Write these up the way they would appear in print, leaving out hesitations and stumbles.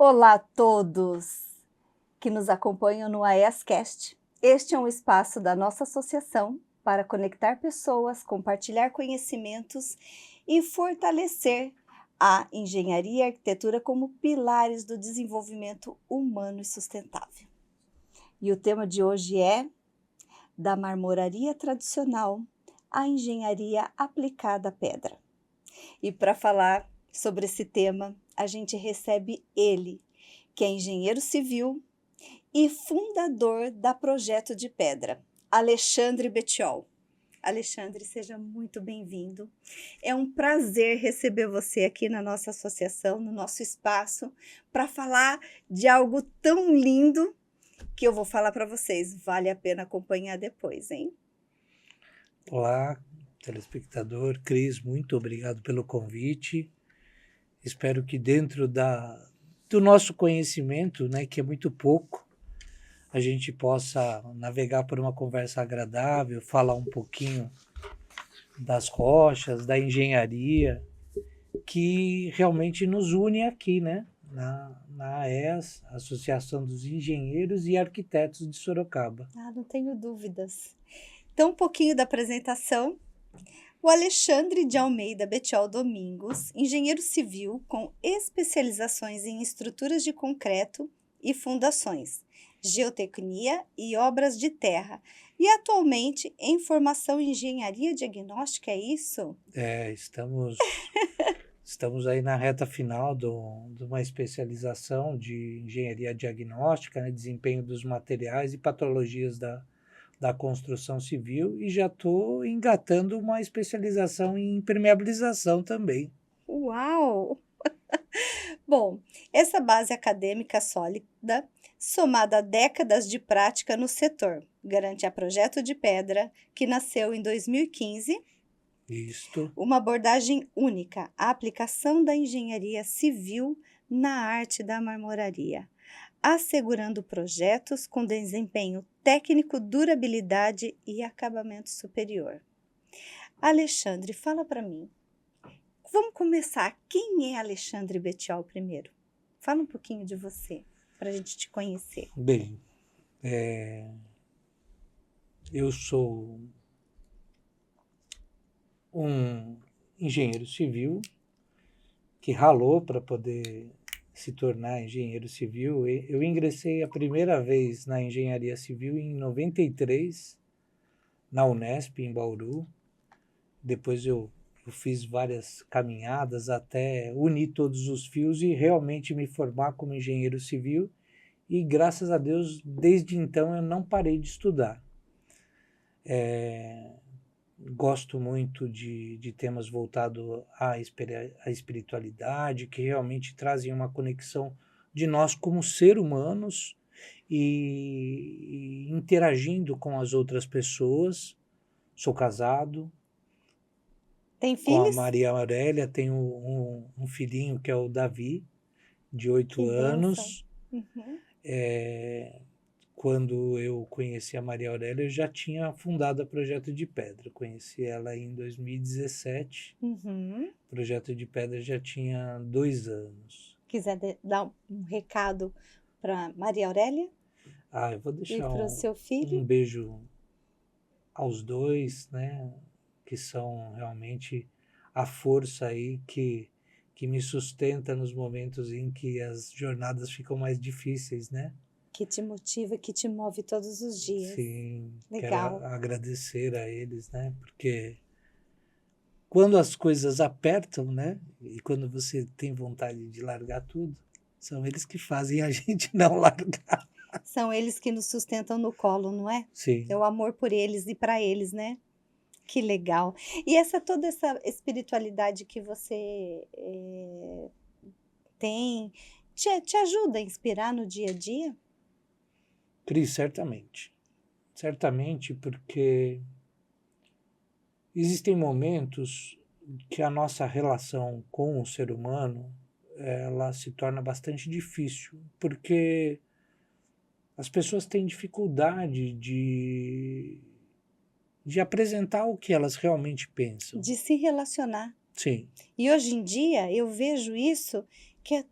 Olá a todos que nos acompanham no AEScast. Este é um espaço da nossa associação para conectar pessoas, compartilhar conhecimentos e fortalecer a engenharia e a arquitetura como pilares do desenvolvimento humano e sustentável. E o tema de hoje é da marmoraria tradicional à engenharia aplicada à pedra. E para falar sobre esse tema, a gente recebe ele, que é engenheiro civil e fundador da Projeto de Pedra, Alexandre Bettiol. Alexandre, seja muito bem-vindo. É um prazer receber você aqui na nossa associação, no nosso espaço, para falar de algo tão lindo que eu vou falar para vocês. Vale a pena acompanhar depois, hein? Olá, telespectador. Cris, muito obrigado pelo convite. Espero que dentro do nosso conhecimento, né, que é muito pouco, a gente possa navegar por uma conversa agradável, falar um pouquinho das rochas, da engenharia, que realmente nos une aqui, né, na AES, Associação dos Engenheiros e Arquitetos de Sorocaba. Não tenho dúvidas. Então, um pouquinho da apresentação. O Alexandre de Almeida Bettiol Domingos, engenheiro civil com especializações em estruturas de concreto e fundações, geotecnia e obras de terra, e atualmente em formação em engenharia diagnóstica, é isso? Estamos aí na reta final de uma especialização de engenharia diagnóstica, né, desempenho dos materiais e patologias da construção civil, e já estou engatando uma especialização em impermeabilização também. Uau! Bom, essa base acadêmica sólida, somada a décadas de prática no setor, garante a Projeto de Pedra, que nasceu em 2015, uma abordagem única, a aplicação da engenharia civil na arte da marmoraria, assegurando projetos com desempenho técnico, durabilidade e acabamento superior. Alexandre, fala para mim. Vamos começar. Quem é Alexandre Bettiol primeiro? Fala um pouquinho de você, para a gente te conhecer. Bem, eu sou um engenheiro civil que ralou para poder se tornar engenheiro civil. Eu ingressei a primeira vez na engenharia civil em 93, na Unesp, em Bauru. Depois eu fiz várias caminhadas até unir todos os fios e realmente me formar como engenheiro civil. E graças a Deus, desde então, eu não parei de estudar. Gosto muito de temas voltados à espiritualidade, que realmente trazem uma conexão de nós como seres humanos e interagindo com as outras pessoas. Sou casado. Tem filhos? Com a Maria Aurélia, tenho um filhinho que é o Davi, de 8 anos. Uhum. Quando eu conheci a Maria Aurélia, eu já tinha fundado a Projeto de Pedra. Conheci ela em 2017. Uhum. O Projeto de Pedra já tinha 2 anos. Quiser dar um recado para Maria Aurélia? Eu vou deixar e para o seu filho? Um beijo aos dois, né? Que são realmente a força aí que me sustenta nos momentos em que as jornadas ficam mais difíceis, né? Que te motiva, que te move todos os dias. Sim, legal. Quero agradecer a eles, né? Porque quando as coisas apertam, né? E quando você tem vontade de largar tudo, são eles que fazem a gente não largar. São eles que nos sustentam no colo, não é? Sim. É o amor por eles e para eles, né? Que legal. E toda essa espiritualidade que você tem, te ajuda a inspirar no dia a dia? Cris, certamente. Certamente, porque existem momentos que a nossa relação com o ser humano, ela se torna bastante difícil, porque as pessoas têm dificuldade de apresentar o que elas realmente pensam. De se relacionar. Sim. E hoje em dia eu vejo isso, que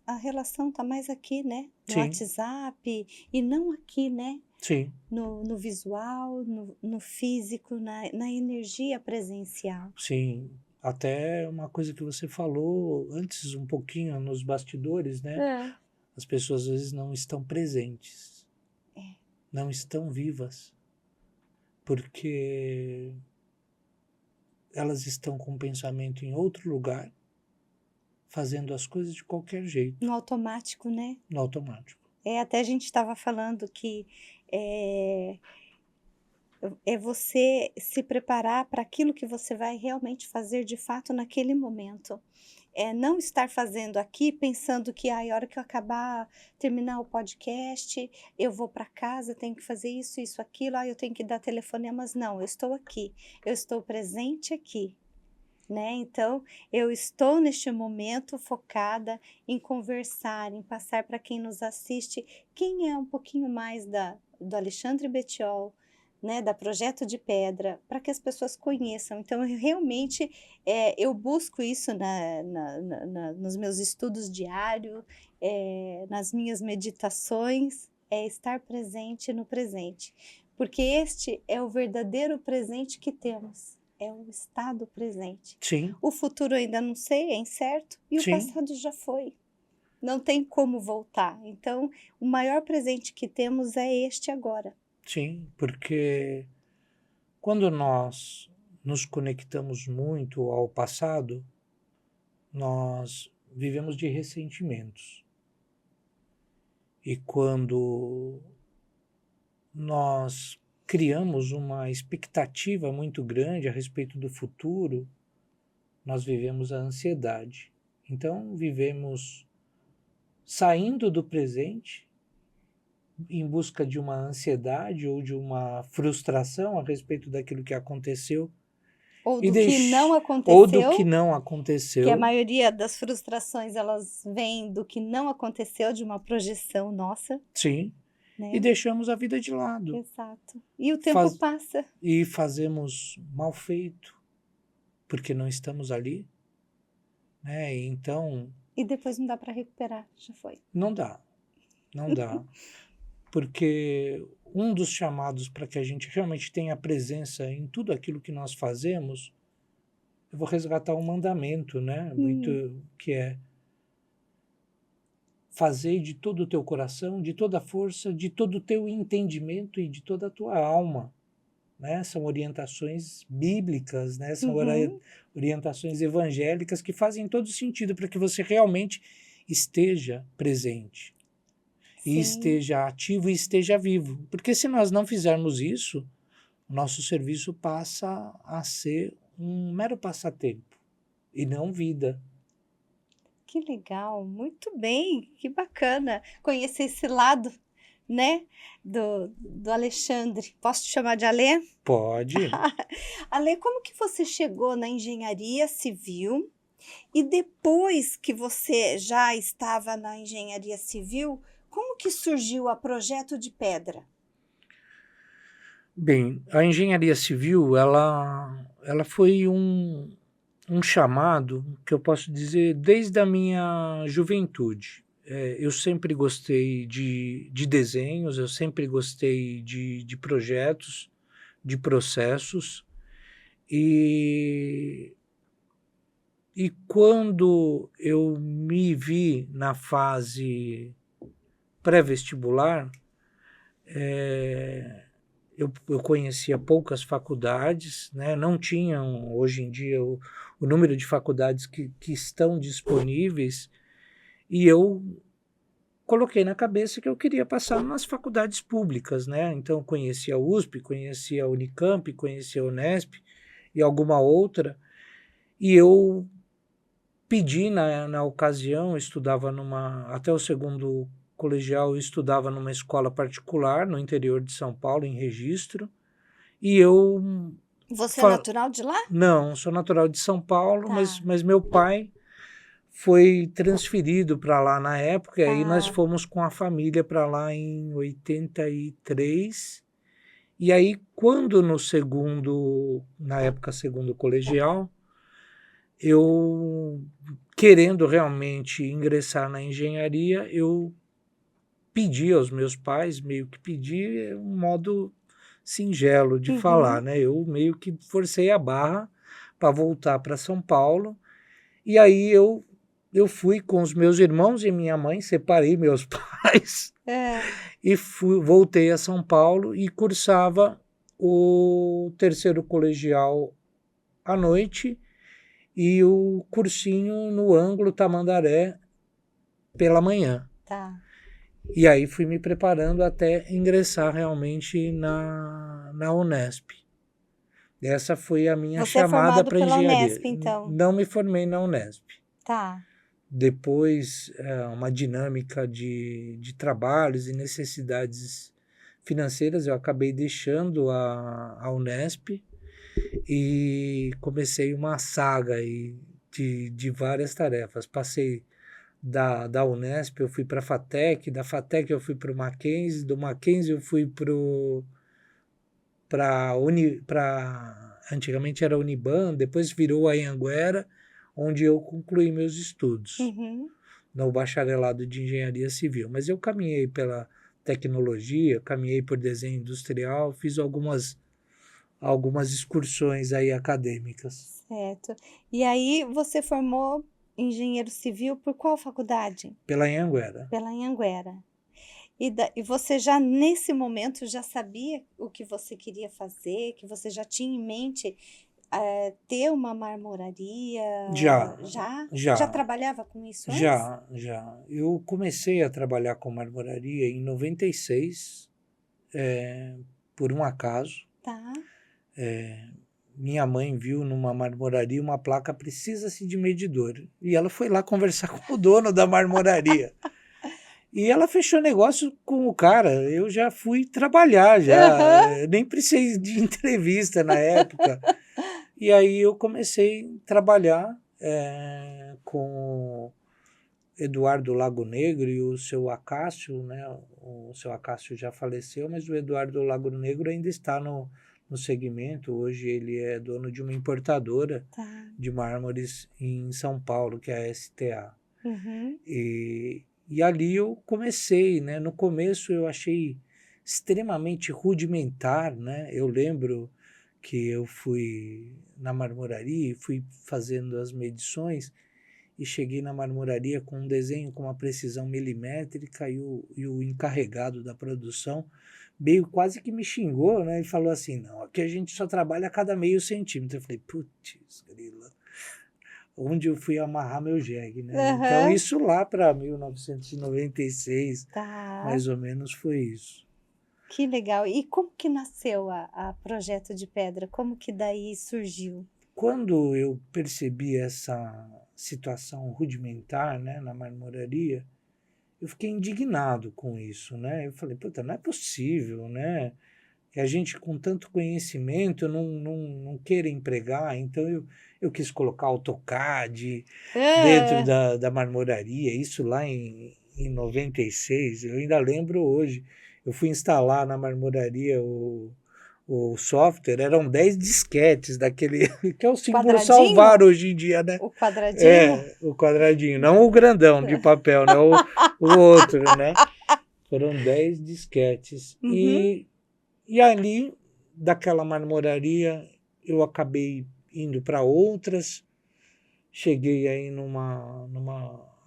a relação está mais aqui, né? No Sim, WhatsApp, e não aqui, né? sim, No visual, no físico, na energia presencial. sim. Até uma coisa que você falou antes, um pouquinho nos bastidores, né? É. As pessoas às vezes não estão presentes, É. não estão vivas, porque elas estão com o pensamento em outro lugar, fazendo as coisas de qualquer jeito, No automático, né? no automático. Até a gente estava falando que é, é você se preparar para aquilo que você vai realmente fazer de fato naquele momento. É não estar fazendo aqui pensando que a hora que eu acabar, terminar o podcast, eu vou para casa, tenho que fazer isso, isso, aquilo, eu tenho que dar telefonemas. Não, eu estou aqui, eu estou presente aqui. Né? Então, eu estou neste momento focada em conversar, em passar para quem nos assiste quem é um pouquinho mais do Alexandre Bettiol, né, da Projeto de Pedra, para que as pessoas conheçam. Então, eu realmente eu busco isso nos meus estudos diários, nas minhas meditações, é estar presente no presente, porque este é o verdadeiro presente que temos. É o estado presente. Sim, O futuro ainda não sei, é incerto, e o sim, passado já foi. Não tem como voltar. Então, o maior presente que temos é este agora. sim, porque quando nós nos conectamos muito ao passado, nós vivemos de ressentimentos. E quando nós criamos uma expectativa muito grande a respeito do futuro, nós vivemos a ansiedade. Então, vivemos saindo do presente em busca de uma ansiedade ou de uma frustração a respeito daquilo que aconteceu Ou e do que não ou do que aconteceu, não que a aconteceu, maioria das frustrações elas vêm do que não aconteceu, de uma projeção nossa, sim, e né? deixamos a vida de lado. Exato. E o tempo passa. E fazemos mal feito, porque não estamos ali, né? Então, E depois não dá para recuperar, já foi. não dá, não dá. Porque um dos chamados para que a gente realmente tenha presença em tudo aquilo que nós fazemos, eu vou resgatar um mandamento, né? Muito que é fazer de todo o teu coração, de toda a força, de todo o teu entendimento e de toda a tua alma. Né? São orientações bíblicas, né? São orientações evangélicas que fazem todo sentido para que você realmente esteja presente. E Sim. esteja ativo e esteja vivo. Porque se nós não fizermos isso, nosso serviço passa a ser um mero passatempo e não vida. Que legal, muito bem, que bacana conhecer esse lado, né, do Alexandre. Posso te chamar de Alê? Pode. Alê, como que você chegou na engenharia civil e depois que você já estava na engenharia civil, como que surgiu a Projeto de Pedra? Bem, a engenharia civil, ela foi um chamado que eu posso dizer desde a minha juventude. Eu sempre gostei de desenhos, eu sempre gostei de projetos, de processos, e quando eu me vi na fase pré-vestibular, eu conhecia poucas faculdades, né? Não tinham hoje em dia o número de faculdades que estão disponíveis, e eu coloquei na cabeça que eu queria passar nas faculdades públicas, né? Então conhecia a USP, conhecia a Unicamp, conhecia a Unesp e alguma outra, e eu pedi na ocasião, eu estudava até o segundo colegial, eu estudava numa escola particular no interior de São Paulo, em Registro, e eu Você é natural de lá? não, sou natural de São Paulo, Tá. mas meu pai foi transferido para lá na época, e aí nós Tá. fomos com a família para lá em 83. E aí, quando na época segundo colegial, eu querendo realmente ingressar na engenharia, eu pedi aos meus pais, meio que pedi, é um modo singelo de falar, né? Eu meio que forcei a barra para voltar para São Paulo, e aí eu fui com os meus irmãos e minha mãe, separei meus pais e voltei a São Paulo e cursava o terceiro colegial à noite e o cursinho no Ângulo Tamandaré pela manhã. Tá. E aí fui me preparando até ingressar realmente na Unesp. Essa foi a minha Você é chamada formado para pela engenharia. Unesp, então? Não me formei na Unesp. Tá. Depois, uma dinâmica de trabalhos e necessidades financeiras, eu acabei deixando a Unesp e comecei uma saga aí de várias tarefas. Passei da Unesp, eu fui para a FATEC, da FATEC eu fui para o Mackenzie, do Mackenzie eu fui para antigamente era Uniban, depois virou a Anhanguera, onde eu concluí meus estudos no bacharelado de engenharia civil. Mas eu caminhei pela tecnologia, caminhei por desenho industrial, fiz algumas excursões aí acadêmicas. Certo. E aí você formou engenheiro civil por qual faculdade? Pela Anhanguera. Pela Anhanguera. E você já nesse momento já sabia o que você queria fazer, que você já tinha em mente ter uma marmoraria? Já? Já trabalhava com isso antes? Já. Eu comecei a trabalhar com marmoraria em 96, por um acaso. Tá. Minha mãe viu numa marmoraria uma placa "precisa-se de medidor". E ela foi lá conversar com o dono da marmoraria. E ela fechou negócio com o cara. Eu já fui trabalhar, nem precisei de entrevista na época. E aí eu comecei a trabalhar com Eduardo Lago Negro e o seu Acácio, né? O seu Acácio já faleceu, mas o Eduardo Lago Negro ainda está no segmento. Hoje ele é dono de uma importadora de mármores em São Paulo, que é a STA. E ali eu comecei, né? No começo eu achei extremamente rudimentar, né? Eu lembro que eu fui na marmoraria e fui fazendo as medições e cheguei na marmoraria com um desenho com uma precisão milimétrica e o encarregado da produção meio quase que me xingou, né? E falou assim, não, aqui a gente só trabalha a cada meio centímetro. Eu falei, putz, grila, onde eu fui amarrar meu jegue, né? Então isso lá para 1996, mais ou menos foi isso. Que legal. E como que nasceu a Projeto de Pedra? Como que daí surgiu? Quando eu percebi essa situação rudimentar, né, na marmoraria, eu fiquei indignado com isso, né? Eu falei, puta, não é possível, né? Que a gente com tanto conhecimento não queira empregar. Então eu quis colocar AutoCAD dentro da marmoraria, isso lá em 96, eu ainda lembro hoje. Eu fui instalar na marmoraria o software, eram 10 disquetes daquele, que é o símbolo salvar hoje em dia, né? O quadradinho? O quadradinho, não o grandão de papel, né? O outro, né? Foram 10 disquetes. E ali, daquela marmoraria, eu acabei indo para outras, cheguei aí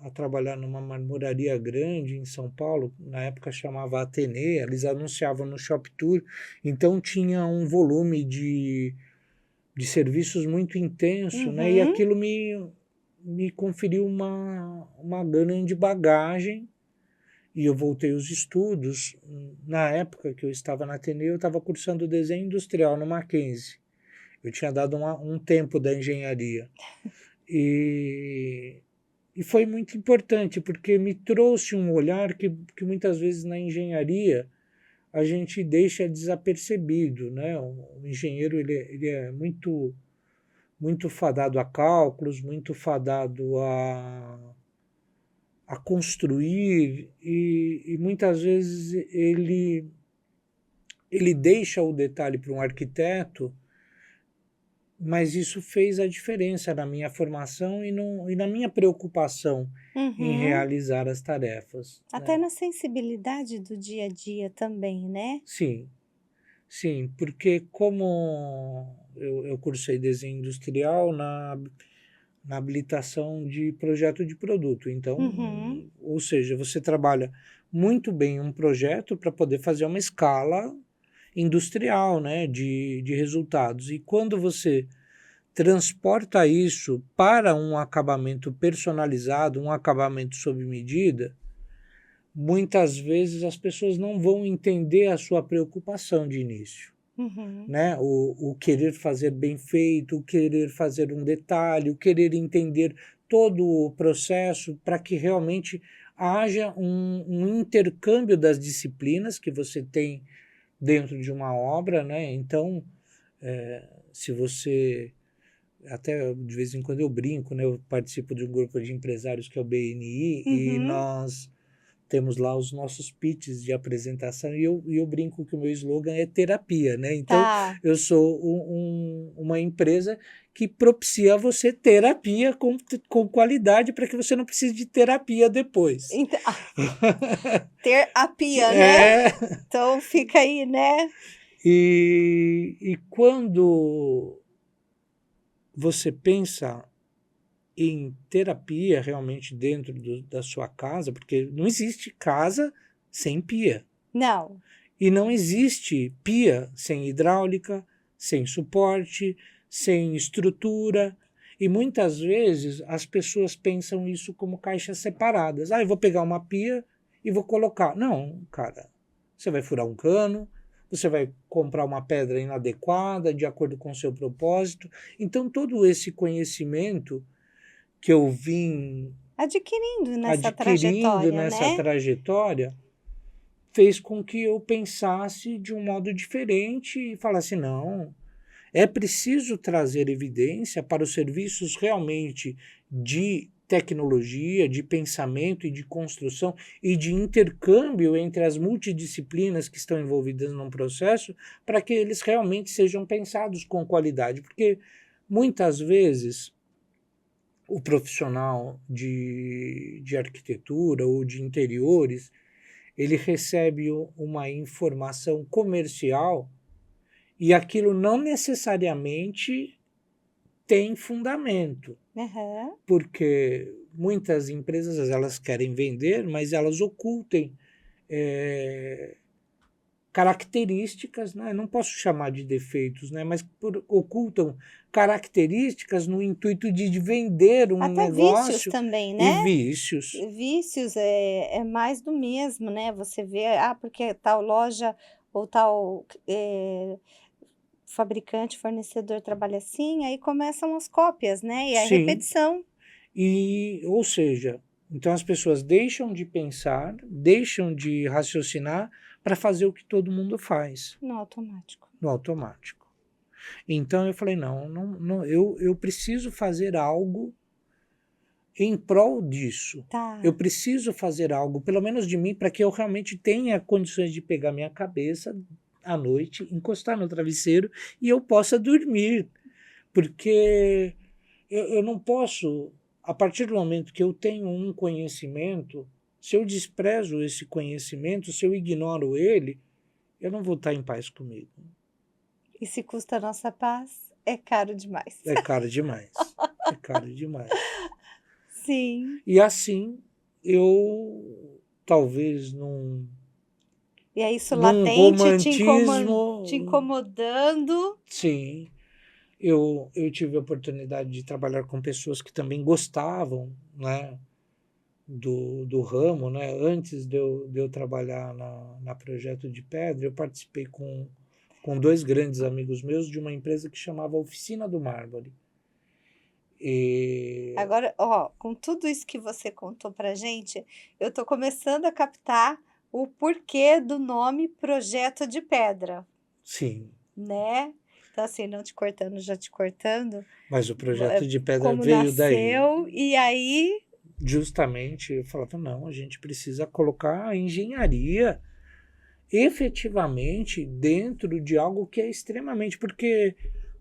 a trabalhar numa marmoraria grande em São Paulo, na época chamava Athenê, eles anunciavam no Shop Tour, então tinha um volume de serviços muito intenso, né? E aquilo me conferiu uma grande bagagem, e eu voltei aos estudos. Na época que eu estava na Athenê, eu estava cursando desenho industrial no Mackenzie. Eu tinha dado um tempo da engenharia. E foi muito importante, porque me trouxe um olhar que muitas vezes na engenharia a gente deixa desapercebido, né? O engenheiro ele é muito, muito fadado a cálculos, muito fadado a construir, e muitas vezes ele deixa o detalhe para um arquiteto, mas isso fez a diferença na minha formação e na minha preocupação em realizar as tarefas, Até né? na sensibilidade do dia a dia também, né? Sim, sim, porque como eu cursei desenho industrial na habilitação de projeto de produto, então, Uhum. ou seja, você trabalha muito bem um projeto para poder fazer uma escala industrial, né, de resultados. E quando você transporta isso para um acabamento personalizado, um acabamento sob medida, muitas vezes as pessoas não vão entender a sua preocupação de início, Uhum. né? O querer fazer bem feito, o querer fazer um detalhe, o querer entender todo o processo para que realmente haja um intercâmbio das disciplinas que você tem dentro de uma obra, né? Então, se você até de vez em quando eu brinco, né? Eu participo de um grupo de empresários que é o BNI e Uhum. nós temos lá os nossos pitches de apresentação e eu brinco que o meu slogan é terapia, né? Então, Tá. eu sou uma empresa que propicia a você terapia com qualidade para que você não precise de terapia depois. Então, ter a pia, né? É, Então fica aí, né? e quando você pensa em terapia realmente dentro da sua casa, porque não existe casa sem pia. Não. E não existe pia sem hidráulica, sem suporte, sem estrutura. E muitas vezes as pessoas pensam isso como caixas separadas. Ah, eu vou pegar uma pia e vou colocar. Não, cara. Você vai furar um cano, você vai comprar uma pedra inadequada, de acordo com o seu propósito. Então, todo esse conhecimento que eu vim Adquirindo nessa adquirindo trajetória, nessa né? trajetória fez com que eu pensasse de um modo diferente e falasse: não, é preciso trazer evidência para os serviços realmente de tecnologia, de pensamento e de construção e de intercâmbio entre as multidisciplinas que estão envolvidas num processo, para que eles realmente sejam pensados com qualidade, porque muitas vezes o profissional de arquitetura ou de interiores, ele recebe uma informação comercial e aquilo não necessariamente tem fundamento, Aham. porque muitas empresas elas querem vender, mas elas ocultam é, características, né? Não posso chamar de defeitos, né? Mas ocultam características no intuito de vender um Até vícios negócio também, e né? vícios. Vícios é mais do mesmo, né? Você vê, porque tal loja ou tal fabricante, fornecedor trabalha assim, aí começam as cópias, né? E a Sim, repetição ou seja, então as pessoas deixam de pensar, deixam de raciocinar para fazer o que todo mundo faz, no automático. no automático. Então eu falei, eu preciso fazer algo em prol disso. Eu Tá. preciso fazer algo, pelo menos de mim, para que eu realmente tenha condições de pegar minha cabeça à noite, encostar no travesseiro e eu possa dormir. Porque eu não posso, a partir do momento que eu tenho um conhecimento, se eu desprezo esse conhecimento, se eu ignoro ele, eu não vou estar em paz comigo. E se custa a nossa paz, é caro demais. É caro demais. É caro demais. Sim. E assim, eu talvez E é isso num latente te romantismo, incomodando. sim, eu tive a oportunidade de trabalhar com pessoas que também gostavam, né, do ramo, né? Antes de eu trabalhar na Projeto de Pedra, eu participei com dois grandes amigos meus de uma empresa que chamava Oficina do Mármore. E, Agora, ó, com tudo isso que você contou pra gente, eu tô começando a captar o porquê do nome Projeto de Pedra, sim, né? Então, assim, não te cortando, já te cortando, mas o Projeto de Pedra como veio daí. nasceu, e aí, Justamente, eu falava, não, a gente precisa colocar a engenharia efetivamente dentro de algo que é extremamente, porque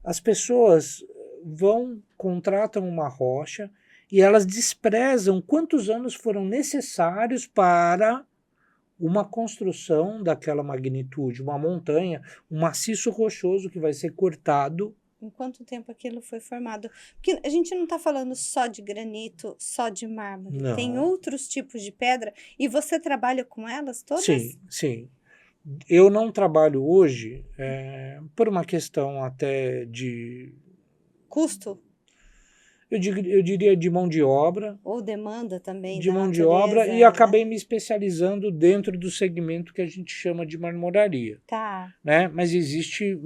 as pessoas contratam uma rocha e elas desprezam quantos anos foram necessários para uma construção daquela magnitude, uma montanha, um maciço rochoso que vai ser cortado. Em quanto tempo aquilo foi formado? Porque a gente não está falando só de granito, só de mármore. Não. Tem outros tipos de pedra e você trabalha com elas todas? Sim, sim. Eu não trabalho hoje por uma questão até de... Custo? Eu diria de mão de obra. Ou demanda também de da mão de natureza, obra, e acabei me especializando dentro do segmento que a gente chama de marmoraria. Tá. Né? Mas existe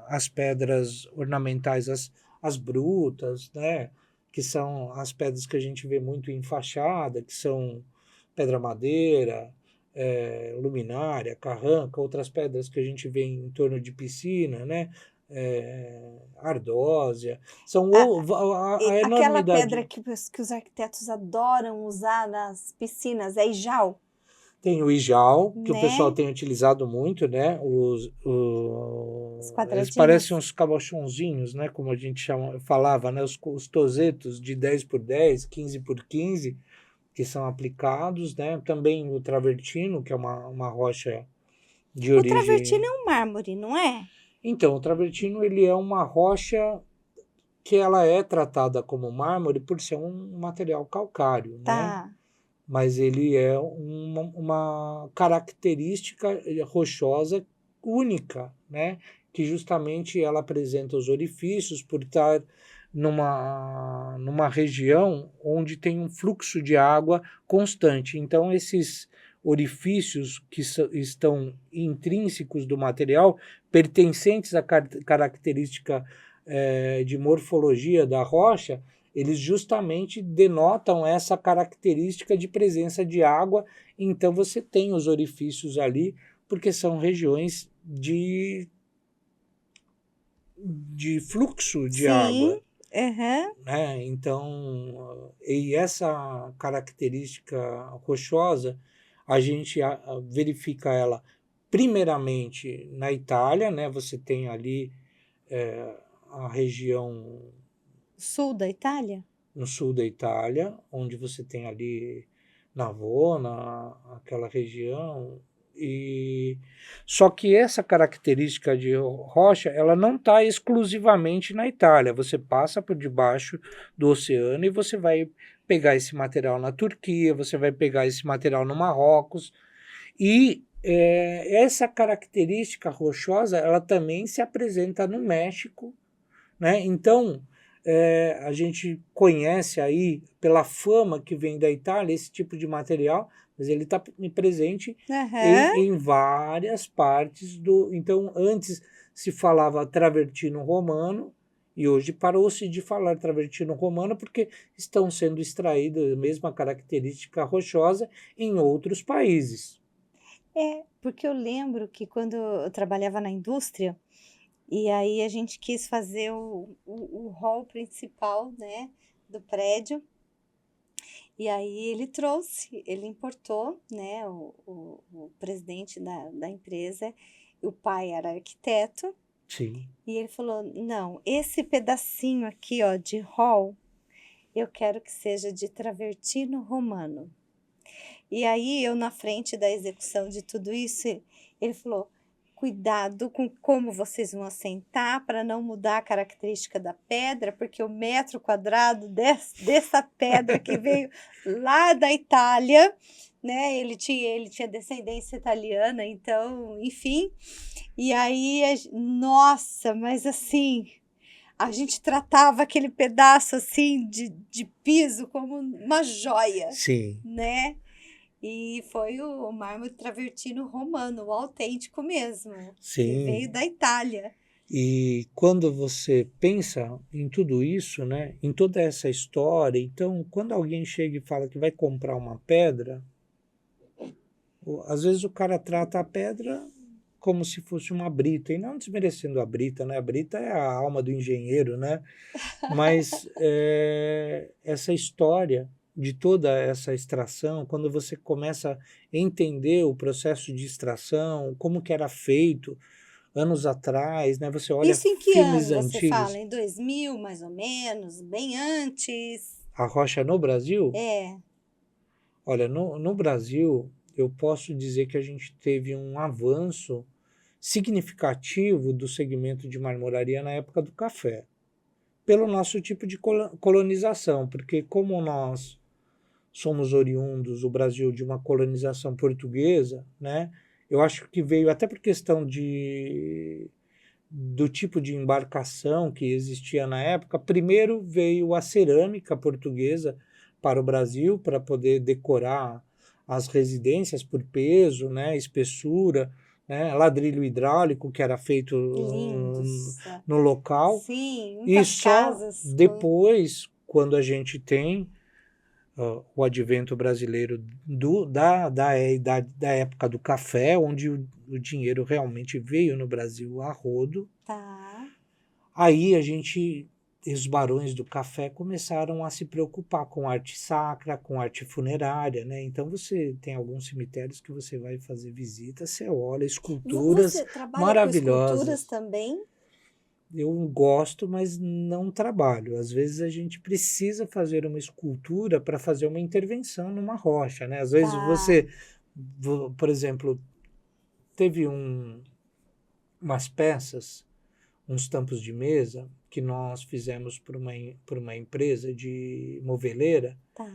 as pedras ornamentais, as brutas, né? Que são as pedras que a gente vê muito em fachada, que são pedra-madeira, luminária, carranca, outras pedras que a gente vê em torno de piscina, né? Ardósia, são a Aquela enormidade. pedra que os arquitetos adoram usar nas piscinas, é ijal? Tem o ijal, que Né? o pessoal tem utilizado muito, né? Os Eles quadradinhos. parecem uns cabochãozinhos, né? Como a gente falava, né? Os tozetos de 10 por 10, 15 por 15, que são aplicados, né? Também o travertino, que é uma rocha de origem... O travertino é um mármore, não é? Então, o travertino ele é uma rocha que ela é tratada como mármore por ser um material calcário, Tá. né? Mas ele é uma característica rochosa única, né? Que justamente ela apresenta os orifícios por estar numa região onde tem um fluxo de água constante. Então, esses orifícios que estão intrínsecos do material, pertencentes à característica de morfologia da rocha, eles justamente denotam essa característica de presença de água. Então você tem os orifícios ali, porque são regiões de fluxo de água. Uhum. Né? Então, e essa característica rochosa, a gente verifica ela primeiramente na Itália, né? Você tem ali a região... Sul da Itália? No sul da Itália, onde você tem ali Navona, aquela região. Só que essa característica de rocha, ela não está exclusivamente na Itália. Você passa por debaixo do oceano e você vai pegar esse material na Turquia, você vai pegar esse material no Marrocos. E essa característica rochosa, ela também se apresenta no México, né? Então, a gente conhece aí, pela fama que vem da Itália, esse tipo de material, mas ele está presente em várias partes do... Então, antes se falava travertino romano, e hoje parou-se de falar travertino romano, porque estão sendo extraídas a mesma característica rochosa em outros países. Porque eu lembro que quando eu trabalhava na indústria, e aí a gente quis fazer o hall principal, né, do prédio. E aí ele importou, né, o presidente da empresa, o pai era arquiteto. Sim. E ele falou, não, esse pedacinho aqui, ó, de hall, eu quero que seja de travertino romano. E aí eu na frente da execução de tudo isso, ele falou, cuidado com como vocês vão assentar para não mudar a característica da pedra, porque o metro quadrado dessa pedra que veio lá da Itália, né? Ele tinha descendência italiana, então, enfim. E aí, nossa, mas assim, a gente tratava aquele pedaço assim de piso como uma joia. Sim. Né? E foi o mármore travertino romano, o autêntico mesmo. Sim. Que veio da Itália. E quando você pensa em tudo isso, né, em toda essa história, então, quando alguém chega e fala que vai comprar uma pedra, às vezes o cara trata a pedra como se fosse uma brita, e não desmerecendo a brita, né? A brita é a alma do engenheiro, né? Mas essa história de toda essa extração, quando você começa a entender o processo de extração, como que era feito anos atrás, né? Você olha Isso em que ano filmes você antigos. fala? Em 2000, mais ou menos? Bem antes? A rocha no Brasil? É. Olha, no Brasil, eu posso dizer que a gente teve um avanço significativo do segmento de marmoraria na época do café, pelo nosso tipo de colonização, porque como nós somos oriundos, o Brasil, de uma colonização portuguesa, né? Eu acho que veio até por questão do tipo de embarcação que existia na época. Primeiro veio a cerâmica portuguesa para o Brasil, para poder decorar as residências por peso, né, espessura, né, ladrilho hidráulico que era feito Lindos. no local. Sim, E muitas só casas. depois, quando a gente tem o advento brasileiro da época do café, onde o dinheiro realmente veio no Brasil a rodo, Tá. aí os barões do café começaram a se preocupar com arte sacra, com arte funerária, né? Então você tem alguns cemitérios que você vai fazer visita, você olha esculturas Você trabalha maravilhosas. com esculturas também? Eu gosto, mas não trabalho. Às vezes a gente precisa fazer uma escultura para fazer uma intervenção numa rocha, né? Às vezes você, por exemplo, teve umas peças, uns tampos de mesa que nós fizemos por uma empresa de moveleira. Tá.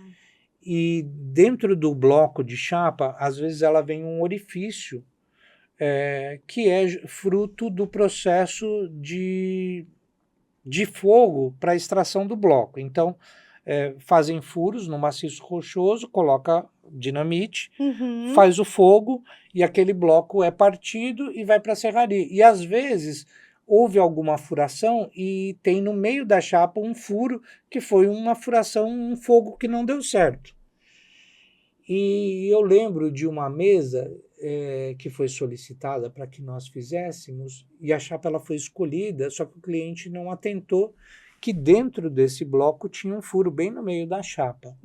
E dentro do bloco de chapa, às vezes ela vem um orifício que é fruto do processo de fogo para a extração do bloco. Então, fazem furos no maciço rochoso, coloca dinamite, faz o fogo e aquele bloco é partido e vai para a serraria. E às vezes houve alguma furação e tem no meio da chapa um furo que foi uma furação, um fogo que não deu certo. E eu lembro de uma mesa que foi solicitada para que nós fizéssemos, e a chapa ela foi escolhida, só que o cliente não atentou que dentro desse bloco tinha um furo bem no meio da chapa.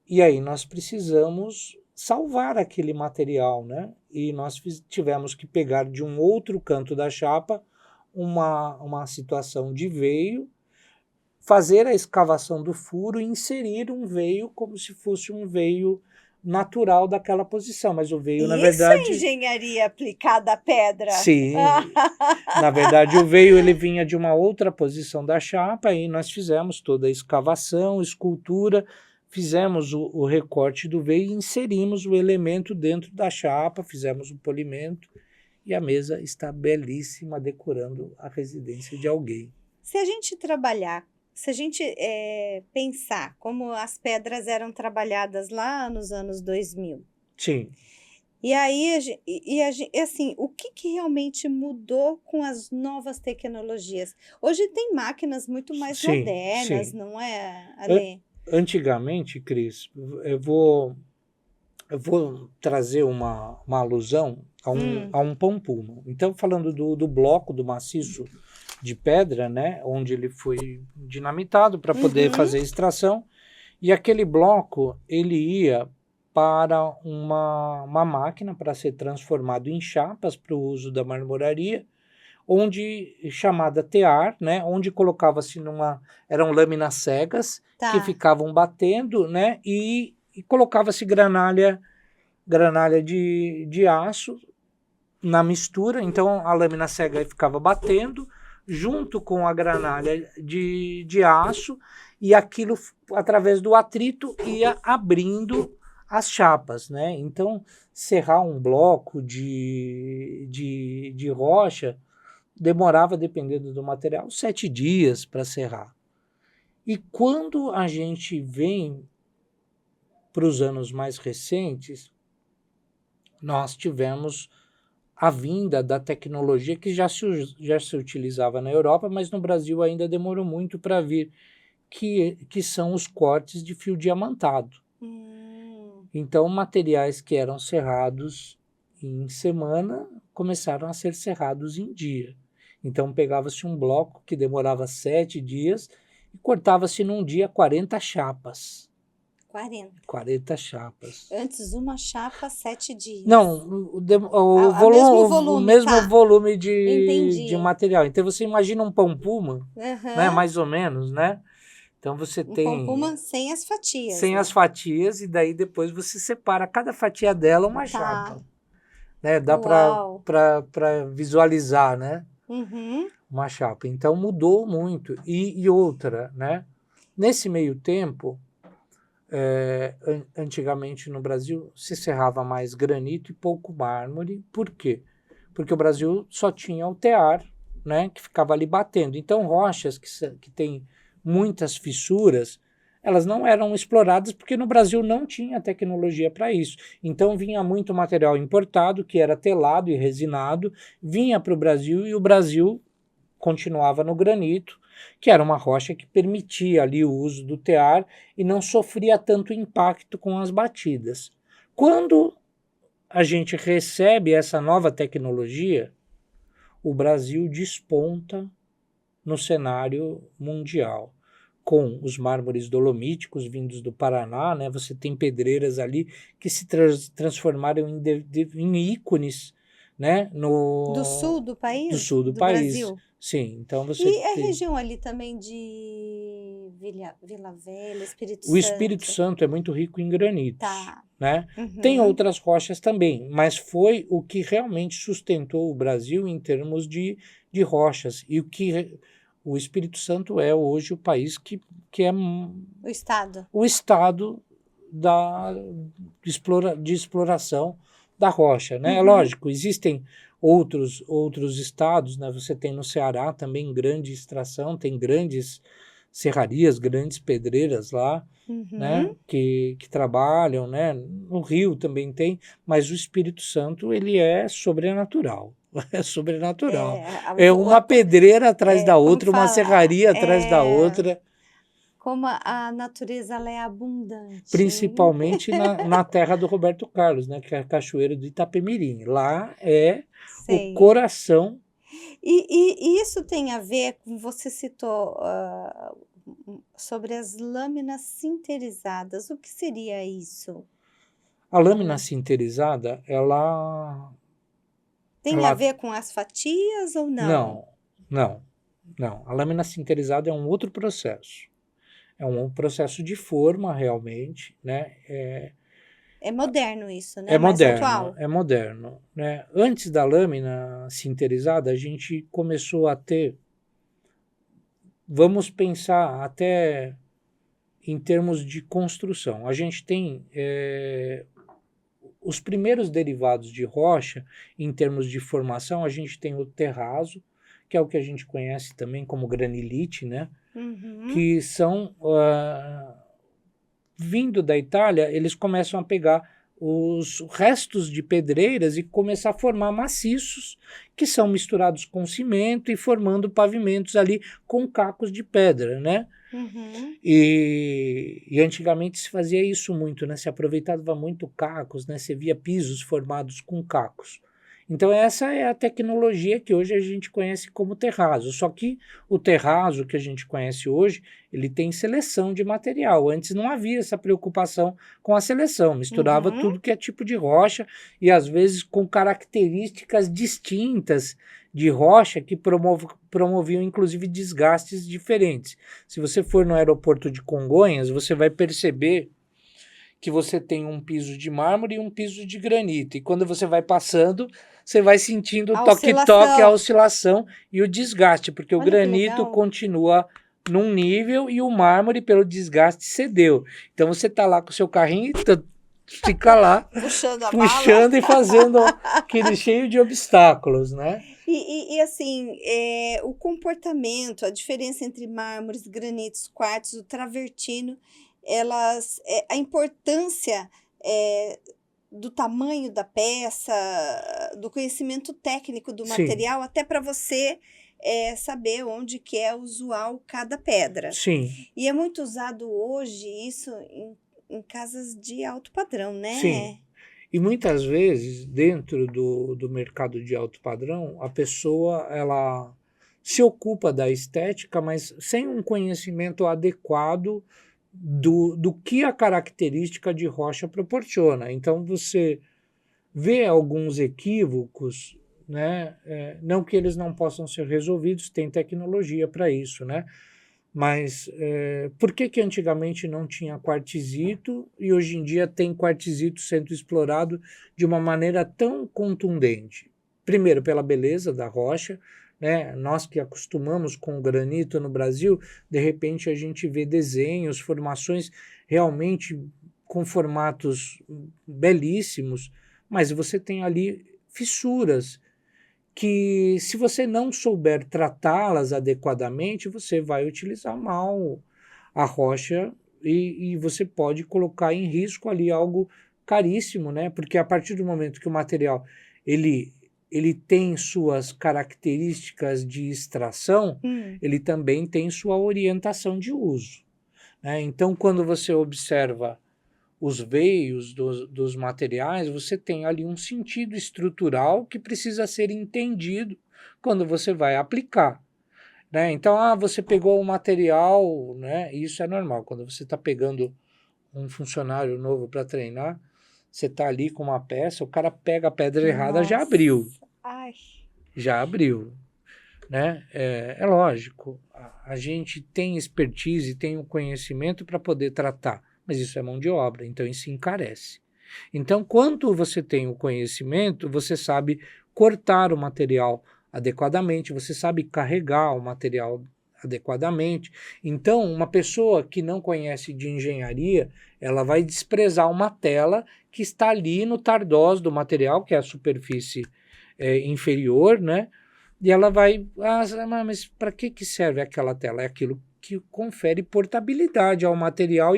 E aí nós precisamos salvar aquele material, né? E nós tivemos que pegar de um outro canto da chapa uma situação de veio, fazer a escavação do furo e inserir um veio como se fosse um veio natural daquela posição, mas o veio, na verdade... Isso é engenharia aplicada à pedra. Sim, na verdade o veio ele vinha de uma outra posição da chapa e nós fizemos toda a escavação, escultura, fizemos o recorte do veio e inserimos o elemento dentro da chapa, fizemos um polimento e a mesa está belíssima, decorando a residência de alguém. Se a gente pensar como as pedras eram trabalhadas lá nos anos 2000. Sim. E aí, assim, o que realmente mudou com as novas tecnologias? Hoje tem máquinas muito mais modernas, não é, Ale? Antigamente, Cris, eu vou trazer uma alusão a um pão puma. Então, falando do bloco, do maciço de pedra, né, onde ele foi dinamitado para poder fazer a extração, e aquele bloco ele ia para uma máquina para ser transformado em chapas para o uso da marmoraria, chamada tear, né, onde colocava-se eram lâminas cegas que ficavam batendo, né, e colocava-se granalha de aço na mistura. Então a lâmina cega ficava batendo junto com a granalha de aço, e aquilo, através do atrito, ia abrindo as chapas, né? Então, serrar um bloco de rocha demorava, dependendo do material, 7 dias para serrar. E quando a gente vem para os anos mais recentes, nós tivemos a vinda da tecnologia que já se utilizava na Europa, mas no Brasil ainda demorou muito para vir, que são os cortes de fio diamantado. Então, materiais que eram serrados em semana começaram a ser serrados em dia. Então, pegava-se um bloco que demorava 7 dias e cortava-se num dia 40 chapas. 40 chapas. Antes uma chapa, 7 dias. Não, o mesmo tá. volume Entendi. de material. Então você imagina um pão puma, né? Uhum. Mais ou menos, né? Então você Um tem pão puma sem as fatias. sem né? as fatias, e daí depois você separa cada fatia dela uma chapa. Né? Dá Uau. para visualizar, né? Uhum. Uma chapa. Então mudou muito. E outra, né? Nesse meio tempo, antigamente no Brasil se serrava mais granito e pouco mármore. Por quê? Porque o Brasil só tinha o tear, né? Que ficava ali batendo. Então rochas que têm muitas fissuras, elas não eram exploradas porque no Brasil não tinha tecnologia para isso. Então vinha muito material importado, que era telado e resinado, vinha para o Brasil, e o Brasil continuava no granito, que era uma rocha que permitia ali o uso do tear e não sofria tanto impacto com as batidas. Quando a gente recebe essa nova tecnologia, o Brasil desponta no cenário mundial, com os mármores dolomíticos vindos do Paraná, né? Você tem pedreiras ali que se transformaram em ícones, né? Do sul do país? Do sul do país. Brasil? Sim, então você E a tem... região ali também de Vila Velha, Espírito O Espírito Santo? Santo é muito rico em granitos, Tá. né? Uhum. Tem outras rochas também, mas foi o que realmente sustentou o Brasil em termos de rochas. E o Espírito Santo é hoje o país que é o estado de exploração da rocha, né? É Uhum. lógico, existem outros estados, né? Você tem no Ceará também grande extração, tem grandes serrarias, grandes pedreiras lá, né? Que trabalham, né? No Rio também tem, mas o Espírito Santo, ele é sobrenatural. É sobrenatural. É uma pedreira atrás da outra, uma serraria atrás da outra. Como a natureza ela é abundante. Principalmente na terra do Roberto Carlos, né? Que é a cachoeira do Itapemirim. Lá é o coração. E isso tem a ver com, você citou sobre as lâminas sinterizadas. O que seria isso? A lâmina sinterizada, ela... Tem a ver com as fatias ou não? Não. A lâmina sinterizada é um outro processo. É um processo de forma, realmente, né? É moderno isso, né? É Mais moderno, atual. é moderno, né? Antes da lâmina sinterizada, a gente começou a ter... Vamos pensar até em termos de construção. A gente tem os primeiros derivados de rocha, em termos de formação, a gente tem o terrazo, que é o que a gente conhece também como granilite, né? Que são, vindo da Itália, eles começam a pegar os restos de pedreiras e começar a formar maciços que são misturados com cimento e formando pavimentos ali com cacos de pedra, né? E antigamente se fazia isso muito, né? Se aproveitava muito cacos, né? Você via pisos formados com cacos. Então essa é a tecnologia que hoje a gente conhece como terrazo. Só que o terrazo que a gente conhece hoje, ele tem seleção de material. Antes não havia essa preocupação com a seleção. Misturava tudo que é tipo de rocha e às vezes com características distintas de rocha que promoviam inclusive desgastes diferentes. Se você for no aeroporto de Congonhas, você vai perceber que você tem um piso de mármore e um piso de granito. E quando você vai passando, você vai sentindo o toque-toque, a oscilação e o desgaste, porque o granito continua num nível e o mármore, pelo desgaste, cedeu. Então você está lá com o seu carrinho e fica lá puxando e fazendo aquele cheio de obstáculos, né? E assim, o comportamento, a diferença entre mármores, granitos, quartos, o travertino, a importância do tamanho da peça, do conhecimento técnico do material, até para você saber onde que é usual cada pedra. Sim. E é muito usado hoje isso em casas de alto padrão, né? Sim. E muitas vezes, dentro do mercado de alto padrão, a pessoa ela se ocupa da estética, mas sem um conhecimento adequado do que a característica de rocha proporciona. Então, você vê alguns equívocos, né? Não que eles não possam ser resolvidos, tem tecnologia para isso, né? Mas por que antigamente não tinha quartzito e hoje em dia tem quartzito sendo explorado de uma maneira tão contundente? Primeiro, pela beleza da rocha, né? Nós que acostumamos com o granito no Brasil, de repente a gente vê desenhos, formações realmente com formatos belíssimos, mas você tem ali fissuras que, se você não souber tratá-las adequadamente, você vai utilizar mal a rocha e você pode colocar em risco ali algo caríssimo, né? Porque a partir do momento que o material ele tem suas características de extração, ele também tem sua orientação de uso, né? Então, quando você observa os veios dos materiais, você tem ali um sentido estrutural que precisa ser entendido quando você vai aplicar, né? Então, você pegou o material, né? Isso é normal. Quando você está pegando um funcionário novo para treinar, você está ali com uma peça, o cara pega a pedra errada, já abriu. Ai. Já abriu, né? É lógico, a gente tem expertise, tem o conhecimento para poder tratar, mas isso é mão de obra, então isso encarece. Então, quando você tem o conhecimento, você sabe cortar o material adequadamente, você sabe carregar o material adequadamente. Então, uma pessoa que não conhece de engenharia, ela vai desprezar uma tela que está ali no tardós do material, que é a superfície inferior, né? E ela vai, mas para que serve aquela tela? É aquilo que confere portabilidade ao material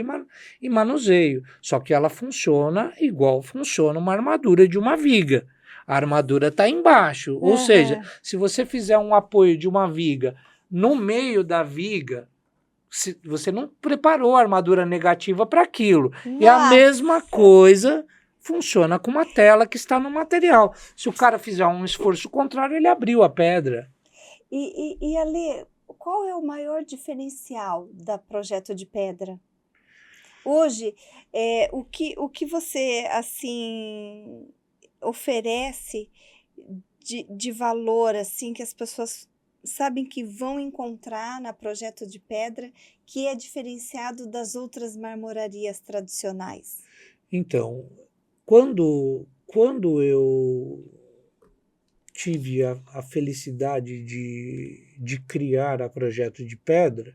e manuseio. Só que ela funciona igual funciona uma armadura de uma viga. A armadura está embaixo. Ou seja, se você fizer um apoio de uma viga no meio da viga, você não preparou a armadura negativa para aquilo. E a mesma coisa funciona com uma tela que está no material. Se o cara fizer um esforço contrário, ele abriu a pedra. E Ale, qual é o maior diferencial da Projeto de Pedra? Hoje, o que você assim oferece de valor, assim, que as pessoas sabem que vão encontrar na Projeto de Pedra, que é diferenciado das outras marmorarias tradicionais? Então, quando eu tive a felicidade de criar a Projeto de Pedra,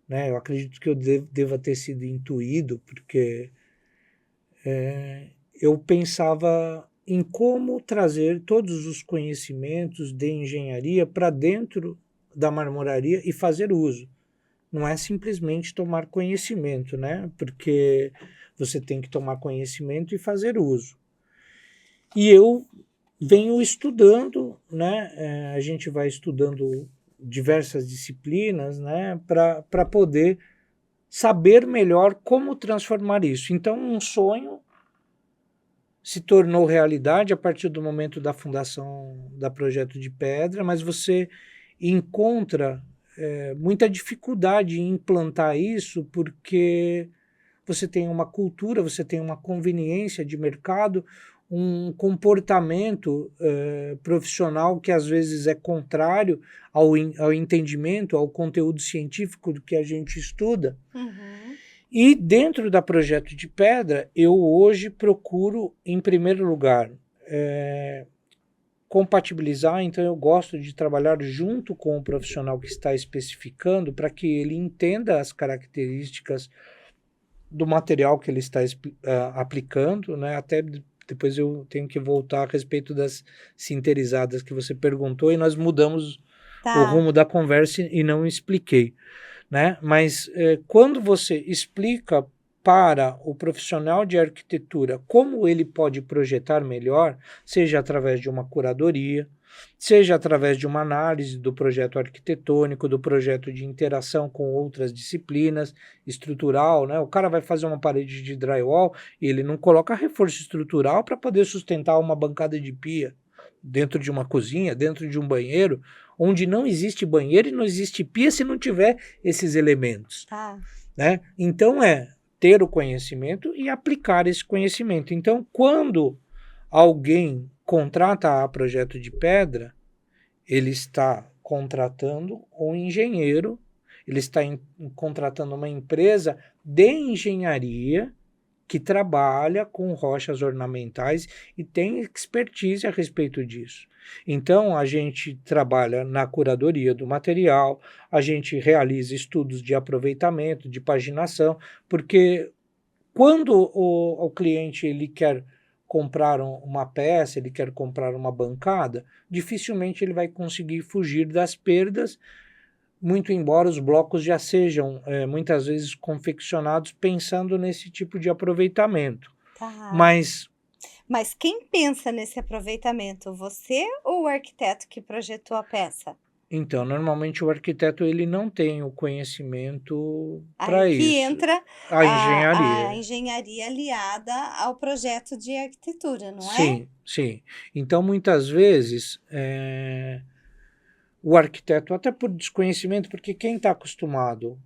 né, eu acredito que eu deva ter sido intuído, porque eu pensava em como trazer todos os conhecimentos de engenharia para dentro da marmoraria e fazer uso. Não é simplesmente tomar conhecimento, né? Porque você tem que tomar conhecimento e fazer uso. E eu venho estudando, né? A gente vai estudando diversas disciplinas, né? Para poder saber melhor como transformar isso. Então, um sonho se tornou realidade a partir do momento da fundação da Projeto de Pedra, mas você encontra muita dificuldade em implantar isso porque você tem uma cultura, você tem uma conveniência de mercado, um comportamento profissional que às vezes é contrário ao entendimento, ao conteúdo científico do que a gente estuda. E dentro da Projeto de Pedra, eu hoje procuro, em primeiro lugar, compatibilizar, então eu gosto de trabalhar junto com o profissional que está especificando para que ele entenda as características do material que ele está aplicando, né? Até depois eu tenho que voltar a respeito das sinterizadas que você perguntou e nós mudamos o rumo da conversa e não expliquei, né? Mas quando você explica para o profissional de arquitetura como ele pode projetar melhor, seja através de uma curadoria, seja através de uma análise do projeto arquitetônico, do projeto de interação com outras disciplinas, estrutural, né? O cara vai fazer uma parede de drywall e ele não coloca reforço estrutural para poder sustentar uma bancada de pia dentro de uma cozinha, dentro de um banheiro, onde não existe banheiro e não existe pia se não tiver esses elementos. né? Então ter o conhecimento e aplicar esse conhecimento. Então, quando alguém contrata a Projeto de Pedra, ele está contratando um engenheiro, ele está contratando uma empresa de engenharia que trabalha com rochas ornamentais e tem expertise a respeito disso. Então, a gente trabalha na curadoria do material, a gente realiza estudos de aproveitamento, de paginação, porque quando o cliente ele quer comprar uma peça, ele quer comprar uma bancada, dificilmente ele vai conseguir fugir das perdas, muito embora os blocos já sejam muitas vezes confeccionados pensando nesse tipo de aproveitamento. Tá. Mas quem pensa nesse aproveitamento? Você ou o arquiteto que projetou a peça? Então, normalmente o arquiteto ele não tem o conhecimento para isso. Aí que entra a engenharia. a engenharia aliada ao projeto de arquitetura, não é? Sim, sim. Então, muitas vezes, o arquiteto, até por desconhecimento, porque quem está acostumado,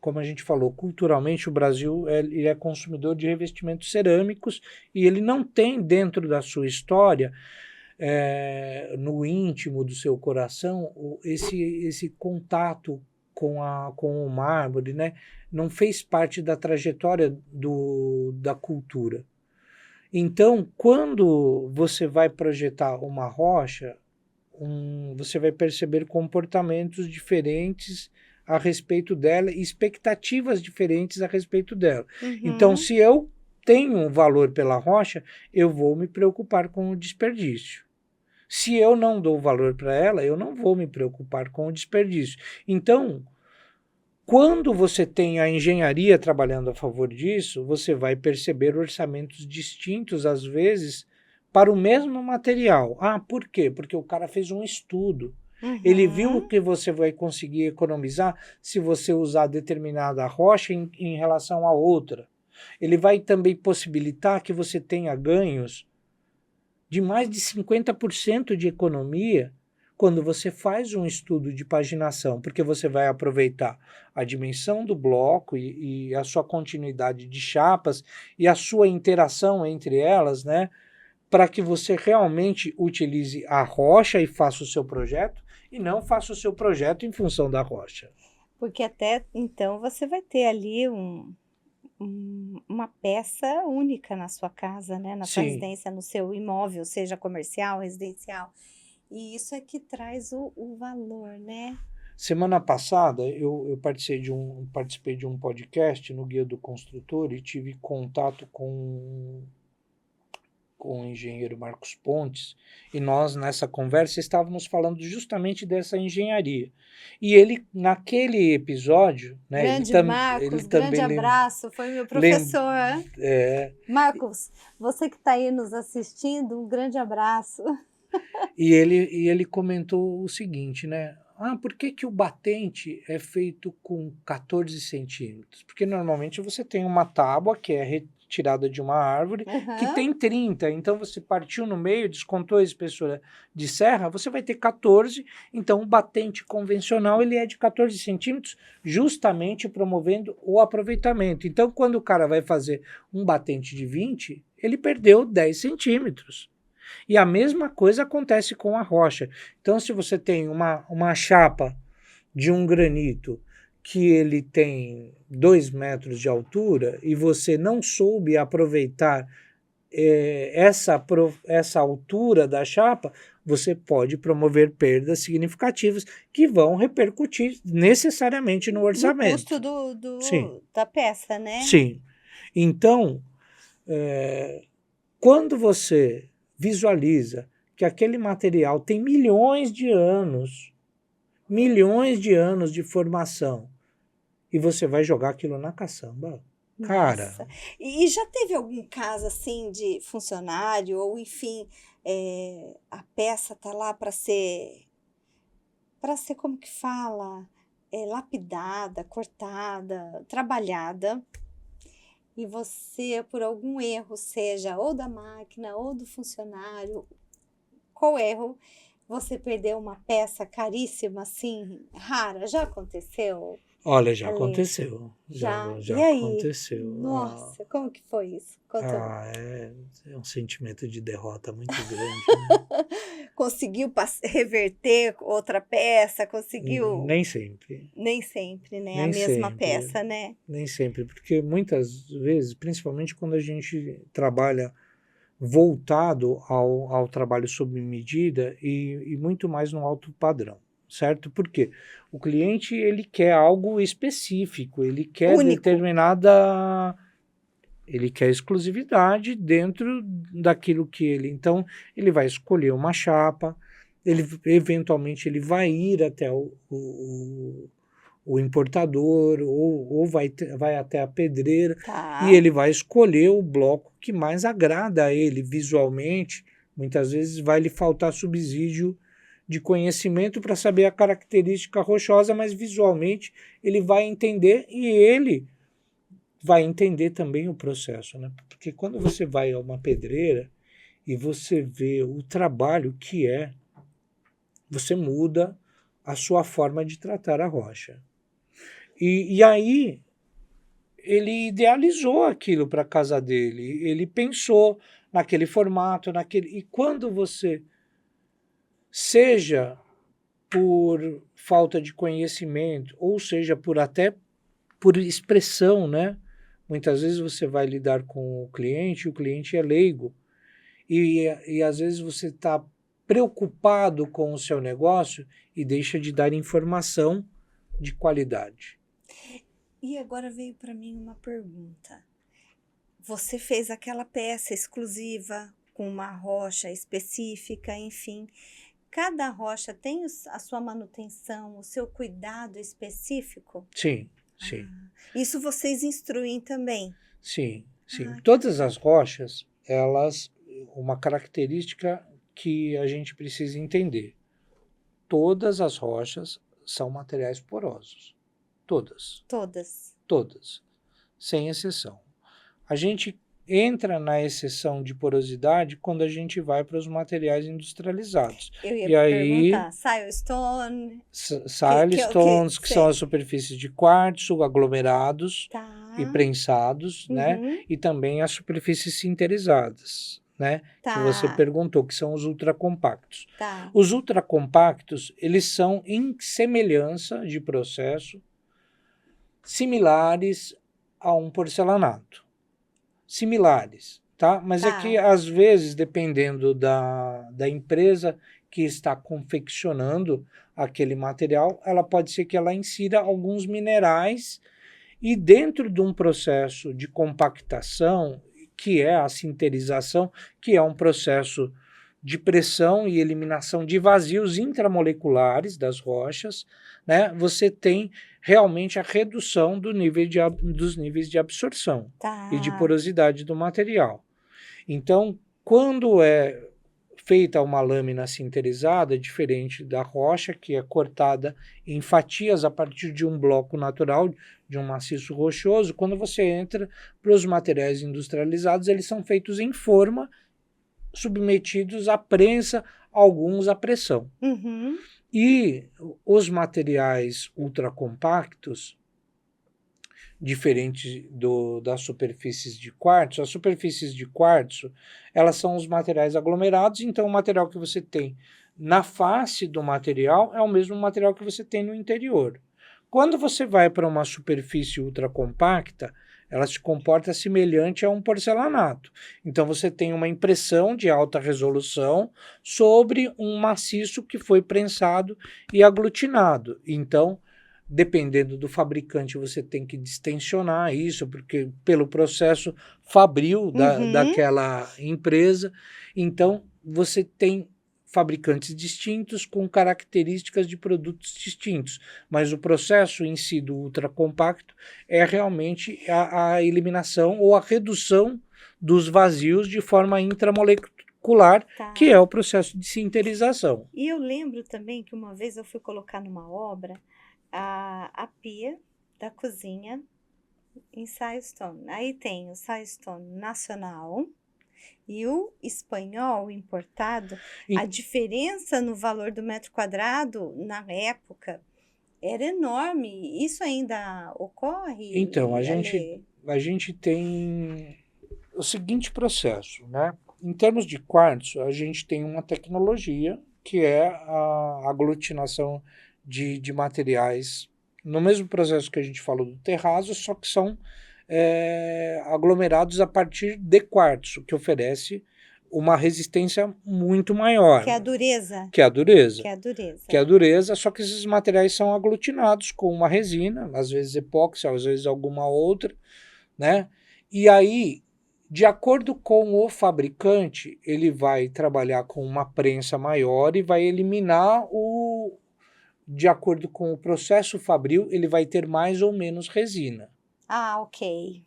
como a gente falou, culturalmente o Brasil ele é consumidor de revestimentos cerâmicos e ele não tem dentro da sua história, no íntimo do seu coração, esse contato com o mármore, né? Não fez parte da trajetória da cultura. Então, quando você vai projetar uma rocha, você vai perceber comportamentos diferentes a respeito dela, expectativas diferentes a respeito dela. Uhum. Então, se eu tenho um valor pela rocha, eu vou me preocupar com o desperdício. Se eu não dou valor para ela, eu não vou me preocupar com o desperdício. Então, quando você tem a engenharia trabalhando a favor disso, você vai perceber orçamentos distintos, às vezes, para o mesmo material. Ah, por quê? Porque o cara fez um estudo. Uhum. Ele viu que você vai conseguir economizar se você usar determinada rocha em relação a outra. Ele vai também possibilitar que você tenha ganhos de mais de 50% de economia quando você faz um estudo de paginação, porque você vai aproveitar a dimensão do bloco e a sua continuidade de chapas e a sua interação entre elas, né, para que você realmente utilize a rocha e faça o seu projeto, e não faça o seu projeto em função da rocha. Porque até então você vai ter ali uma peça única na sua casa, né? Na sua Sim. residência, no seu imóvel, seja comercial, residencial. E isso é que traz o valor, né? Semana passada eu participei de um podcast no Guia do Construtor e tive contato com o engenheiro Marcos Pontes, e nós, nessa conversa, estávamos falando justamente dessa engenharia. E ele, naquele episódio, né, Grande Marcos, grande abraço, foi meu professor. Marcos, você que está aí nos assistindo, um grande abraço. E ele comentou o seguinte, né? Ah, por que o batente é feito com 14 centímetros? Porque normalmente você tem uma tábua que é retirada de uma árvore que tem 30, então você partiu no meio, descontou a espessura de serra, você vai ter 14, então o batente convencional ele é de 14 centímetros, justamente promovendo o aproveitamento. Então quando o cara vai fazer um batente de 20, ele perdeu 10 centímetros. E a mesma coisa acontece com a rocha. Então, se você tem uma chapa de um granito que ele tem 2 metros de altura e você não soube aproveitar essa altura da chapa, você pode promover perdas significativas que vão repercutir necessariamente no orçamento. No custo da peça, né? Sim. Então, quando você visualiza que aquele material tem milhões de anos de formação, e você vai jogar aquilo na caçamba. Cara. Nossa. E já teve algum caso assim de funcionário, ou enfim, a peça tá lá para ser, como que fala? Lapidada, cortada, trabalhada, e você, por algum erro, seja ou da máquina ou do funcionário, qual erro, você perdeu uma peça caríssima, assim, rara? Já aconteceu? Olha, já Ali? aconteceu. Já? Já E aí? aconteceu. Nossa, como que foi isso? Conta. É um sentimento de derrota muito grande, né? Conseguiu reverter outra peça? Conseguiu? Nem sempre. Nem sempre, né? A Nem mesma sempre. peça, né? Nem sempre. Porque muitas vezes, principalmente quando a gente trabalha voltado ao trabalho sob medida e muito mais no alto padrão, certo? Porque o cliente ele quer algo específico, ele quer Único. ele quer exclusividade dentro daquilo que ele, então ele vai escolher uma chapa, ele eventualmente ele vai ir até o importador ou vai até a pedreira e Tá. ele vai escolher o bloco que mais agrada a ele visualmente. Muitas vezes vai lhe faltar subsídio de conhecimento para saber a característica rochosa, mas visualmente ele vai entender e ele vai entender também o processo, né? Porque quando você vai a uma pedreira e você vê o trabalho que é, você muda a sua forma de tratar a rocha. E aí ele idealizou aquilo para a casa dele, ele pensou naquele formato, e quando você, seja por falta de conhecimento, ou seja até por expressão, né? Muitas vezes você vai lidar com o cliente é leigo, e às vezes você está preocupado com o seu negócio e deixa de dar informação de qualidade. E agora veio para mim uma pergunta. Você fez aquela peça exclusiva com uma rocha específica, enfim. Cada rocha tem a sua manutenção, o seu cuidado específico? Sim, sim. Isso vocês instruem também? Sim, sim. Que Todas bacana. as rochas, elas, uma característica que a gente precisa entender. Todas as rochas são materiais porosos. Todas. Todas. Todas. Sem exceção. A gente entra na exceção de porosidade quando a gente vai para os materiais industrializados. Eu ia E aí, perguntar, silestone, silestones, que são sei. as superfícies de quartzo, aglomerados e Tá. prensados, né? Uhum. E também as superfícies sinterizadas, né? Que você Tá. perguntou, que são os ultracompactos. Tá. Os ultracompactos, eles são em semelhança de processo similares a um porcelanato. Similares, tá? Mas é que, Tá. às vezes, dependendo da empresa que está confeccionando aquele material, ela pode ser que ela insira alguns minerais e dentro de um processo de compactação, que é a sinterização, que é um processo de pressão e eliminação de vazios intramoleculares das rochas, né? Você tem realmente a redução dos níveis de absorção e de Tá. porosidade do material. Então, quando é feita uma lâmina sinterizada, diferente da rocha, que é cortada em fatias a partir de um bloco natural, de um maciço rochoso, quando você entra para os materiais industrializados, eles são feitos em forma, submetidos à prensa, alguns à pressão. Uhum. E os materiais ultracompactos, diferente das superfícies de quartzo, as superfícies de quartzo, elas são os materiais aglomerados, então o material que você tem na face do material é o mesmo material que você tem no interior. Quando você vai para uma superfície ultracompacta, ela se comporta semelhante a um porcelanato. Então você tem uma impressão de alta resolução sobre um maciço que foi prensado e aglutinado. Então, dependendo do fabricante, você tem que distensionar isso, porque pelo processo fabril daquela empresa. Então, você tem fabricantes distintos com características de produtos distintos, mas o processo em si do ultracompacto é realmente a eliminação ou a redução dos vazios de forma intramolecular, Tá. que é o processo de sinterização. E eu lembro também que uma vez eu fui colocar numa obra a pia da cozinha em silestone. Aí tem o silestone nacional e o espanhol importado. A diferença no valor do metro quadrado, na época, era enorme. Isso ainda ocorre? Então, a Ale? gente tem o seguinte processo, né? Em termos de quartzo, a gente tem uma tecnologia que é a aglutinação de materiais no mesmo processo que a gente falou do terraço, só que são aglomerados a partir de quartzo, que oferece uma resistência muito maior. Que é a dureza. Que é a dureza. Que é a dureza. Que é a dureza, só que esses materiais são aglutinados com uma resina, às vezes epóxi, às vezes alguma outra, né? E aí, de acordo com o fabricante, ele vai trabalhar com uma prensa maior e vai eliminar de acordo com o processo fabril, ele vai ter mais ou menos resina. Ah, ok.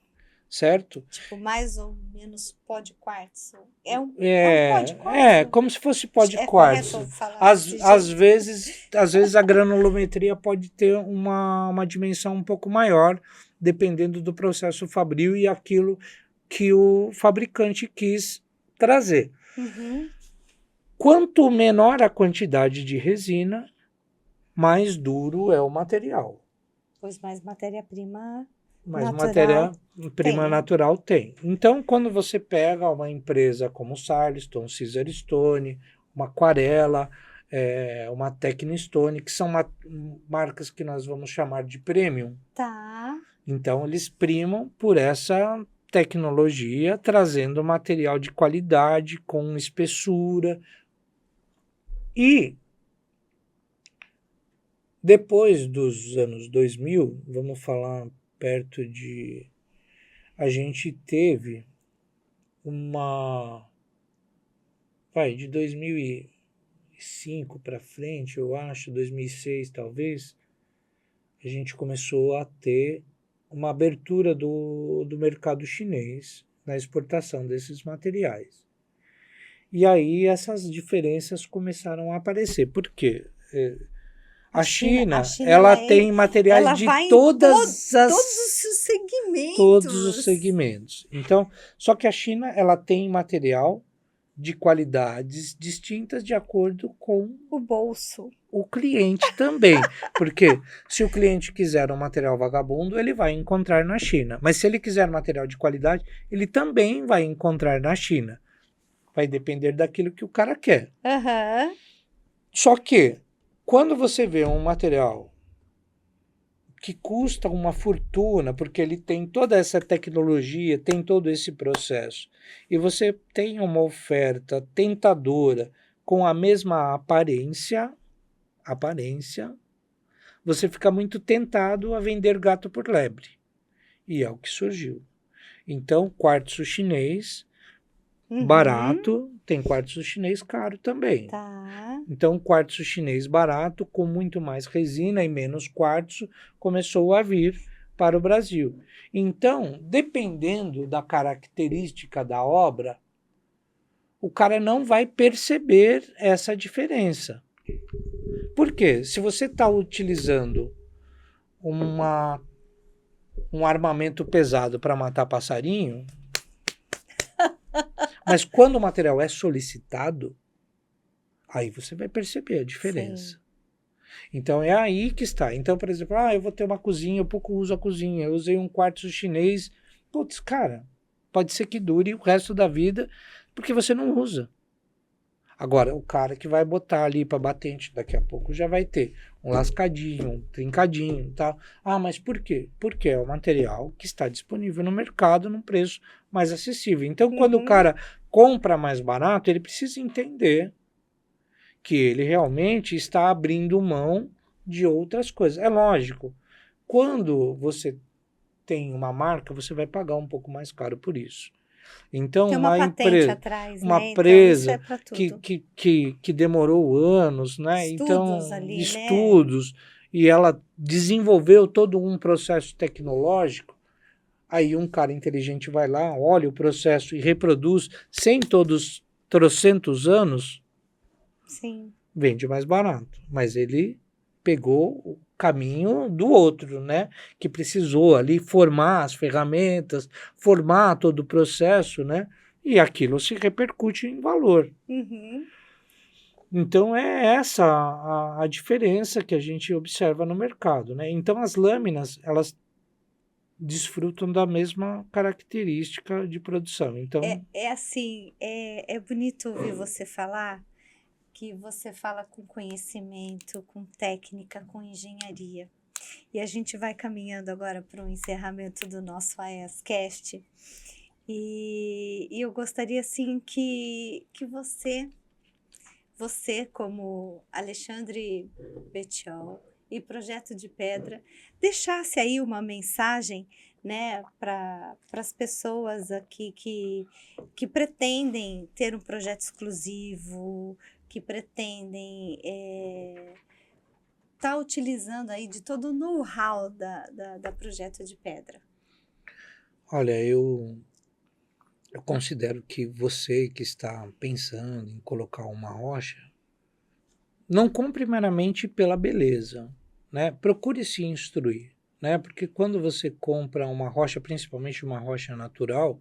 Certo? Tipo, mais ou menos pó de quartzo. É um pó de quartzo? Como se fosse pó de É quartzo. correto falar Às vezes a granulometria pode ter uma dimensão um pouco maior, dependendo do processo fabril e aquilo que o fabricante quis trazer. Uhum. Quanto menor a quantidade de resina, mais duro é o material. Pois mais matéria-prima Mais natural matéria-prima tem. natural tem. Então, quando você pega uma empresa como Silestone, Caesarstone, uma Aquarela, uma Tecnistone, que são marcas que nós vamos chamar de premium. Tá. Então, eles primam por essa tecnologia, trazendo material de qualidade, com espessura. E depois dos anos 2000, vamos falar perto de... A gente teve de 2005 para frente, eu acho, 2006 talvez, a gente começou a ter uma abertura do mercado chinês na exportação desses materiais. E aí essas diferenças começaram a aparecer. Por quê? A China ela tem materiais de todos os segmentos. Então, só que a China ela tem material de qualidades distintas de acordo com o bolso. O cliente também. Porque se o cliente quiser um material vagabundo, ele vai encontrar na China. Mas se ele quiser material de qualidade, ele também vai encontrar na China. Vai depender daquilo que o cara quer. Uhum. Só que, quando você vê um material que custa uma fortuna, porque ele tem toda essa tecnologia, tem todo esse processo, e você tem uma oferta tentadora com a mesma aparência, você fica muito tentado a vender gato por lebre. E é o que surgiu. Então, quartzo chinês, barato, tem quartzo chinês caro também. Tá. Então, quartzo chinês barato, com muito mais resina e menos quartzo, começou a vir para o Brasil. Então, dependendo da característica da obra, o cara não vai perceber essa diferença. Por quê? Se você está utilizando um armamento pesado para matar passarinho, mas quando o material é solicitado, aí você vai perceber a diferença. Sim. Então é aí que está. Então, por exemplo, eu vou ter uma cozinha, eu pouco uso a cozinha, eu usei um quartzo chinês. Putz, cara, pode ser que dure o resto da vida, porque você não usa. Agora, o cara que vai botar ali para batente, daqui a pouco já vai ter um lascadinho, um trincadinho e tal. Mas por quê? Porque é o material que está disponível no mercado num preço mais acessível. Então, quando o cara compra mais barato, ele precisa entender que ele realmente está abrindo mão de outras coisas. É lógico, quando você tem uma marca, você vai pagar um pouco mais caro por isso. Então, tem uma patente atrás, uma né? empresa então, isso é que demorou anos, né? Estudos estudos, e ela desenvolveu todo um processo tecnológico. Aí um cara inteligente vai lá, olha o processo e reproduz sem todos trocentos anos. Sim. Vende mais barato, mas ele pegou o caminho do outro, né? Que precisou ali formar as ferramentas, formar todo o processo, né? E aquilo se repercute em valor. Então, é essa a diferença que a gente observa no mercado, né? Então, as lâminas, elas desfrutam da mesma característica de produção. Então, É assim, é bonito ouvir você falar, que você fala com conhecimento, com técnica, com engenharia. E a gente vai caminhando agora para o encerramento do nosso AEScast. E eu gostaria assim que você como Alexandre Bettiol e Projeto de Pedra, deixasse aí uma mensagem, né, para as pessoas aqui que pretendem ter um projeto exclusivo, que pretendem tá utilizando aí de todo o know-how da Projeto de Pedra. olha, eu considero que você que está pensando em colocar uma rocha, não compre meramente pela beleza, né? Procure se instruir, né? Porque quando você compra uma rocha, principalmente uma rocha natural,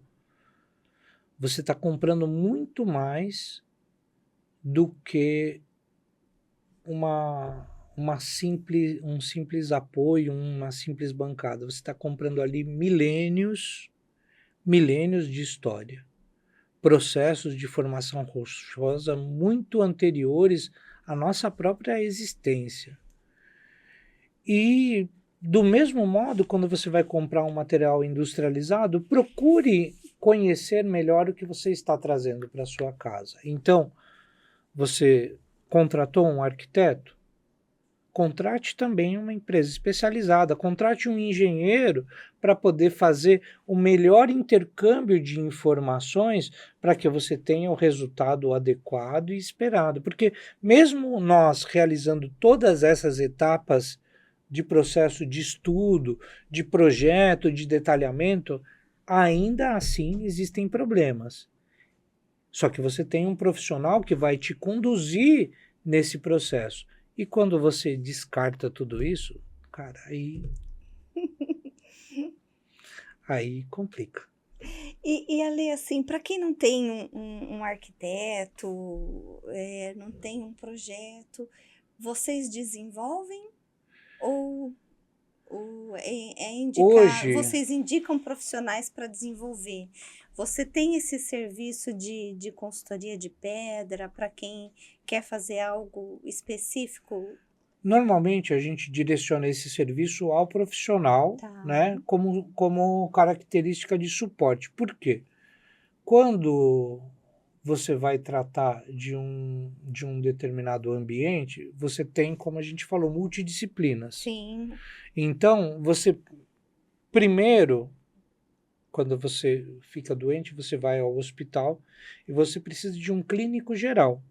você está comprando muito mais do que um simples apoio, uma simples bancada. Você está comprando ali milênios de história, processos de formação rochosa muito anteriores à nossa própria existência. E, do mesmo modo, quando você vai comprar um material industrializado, procure conhecer melhor o que você está trazendo para a sua casa. Então, você contratou um arquiteto? Contrate também uma empresa especializada, contrate um engenheiro para poder fazer o melhor intercâmbio de informações para que você tenha o resultado adequado e esperado. Porque mesmo nós realizando todas essas etapas de processo de estudo, de projeto, de detalhamento, ainda assim existem problemas. Só que você tem um profissional que vai te conduzir nesse processo. E quando você descarta tudo isso, cara, aí complica. E Ale, assim, para quem não tem um arquiteto, não tem um projeto, vocês desenvolvem ou, ou indicar, Hoje, vocês indicam profissionais para desenvolver? Você tem esse serviço de consultoria de pedra para quem quer fazer algo específico? normalmente a gente direciona esse serviço ao profissional, Tá. né, como característica de suporte. Por quê? Quando você vai tratar de um determinado ambiente, você tem, como a gente falou, multidisciplinas. Sim. Então, você primeiro, quando você fica doente, você vai ao hospital e você precisa de um clínico geral.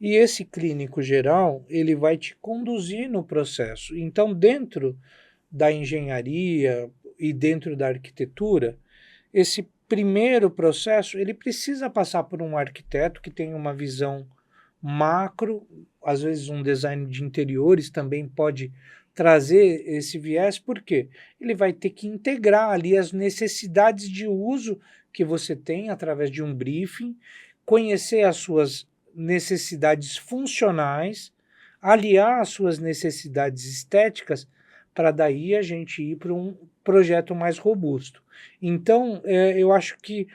E esse clínico geral, ele vai te conduzir no processo. Então, dentro da engenharia e dentro da arquitetura, esse primeiro processo, ele precisa passar por um arquiteto que tem uma visão macro, às vezes um design de interiores também pode trazer esse viés, porque ele vai ter que integrar ali as necessidades de uso que você tem através de um briefing, conhecer as suas necessidades funcionais, aliar as suas necessidades estéticas, para daí a gente ir para um projeto mais robusto. Então, eu acho que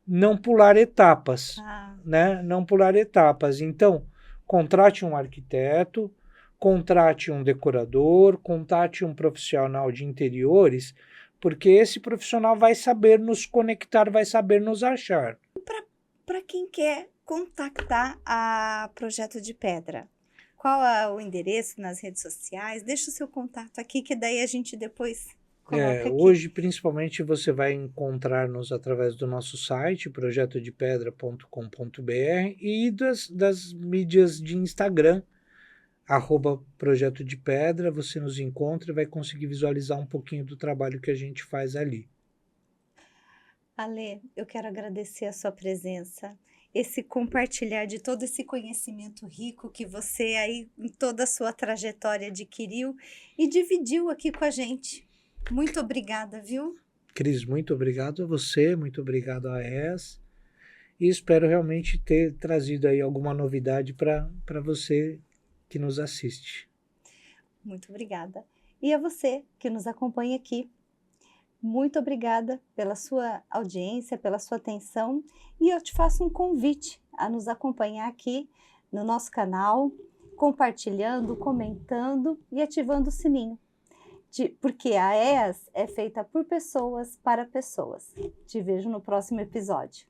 não pular etapas, Ah. né? Não pular etapas. Então, contrate um arquiteto, contrate um decorador, contrate um profissional de interiores, porque esse profissional vai saber nos conectar, vai saber nos achar. Para quem quer contactar a Projeto de Pedra, qual é o endereço nas redes sociais? Deixa o seu contato aqui, que daí a gente depois coloca aqui. Hoje, principalmente, você vai encontrar-nos através do nosso site, projetodepedra.com.br, e das mídias de Instagram, @Projeto de Pedra, você nos encontra e vai conseguir visualizar um pouquinho do trabalho que a gente faz ali. Ale, eu quero agradecer a sua presença, esse compartilhar de todo esse conhecimento rico que você aí, em toda a sua trajetória adquiriu e dividiu aqui com a gente. Muito obrigada, viu? Cris, muito obrigado a você, muito obrigado a ES, e espero realmente ter trazido aí alguma novidade para você que nos assiste. Muito obrigada. E a você que nos acompanha aqui, muito obrigada pela sua audiência, pela sua atenção, e eu te faço um convite a nos acompanhar aqui no nosso canal, compartilhando, comentando e ativando o sininho. Porque a EAS é feita por pessoas para pessoas. Te vejo no próximo episódio.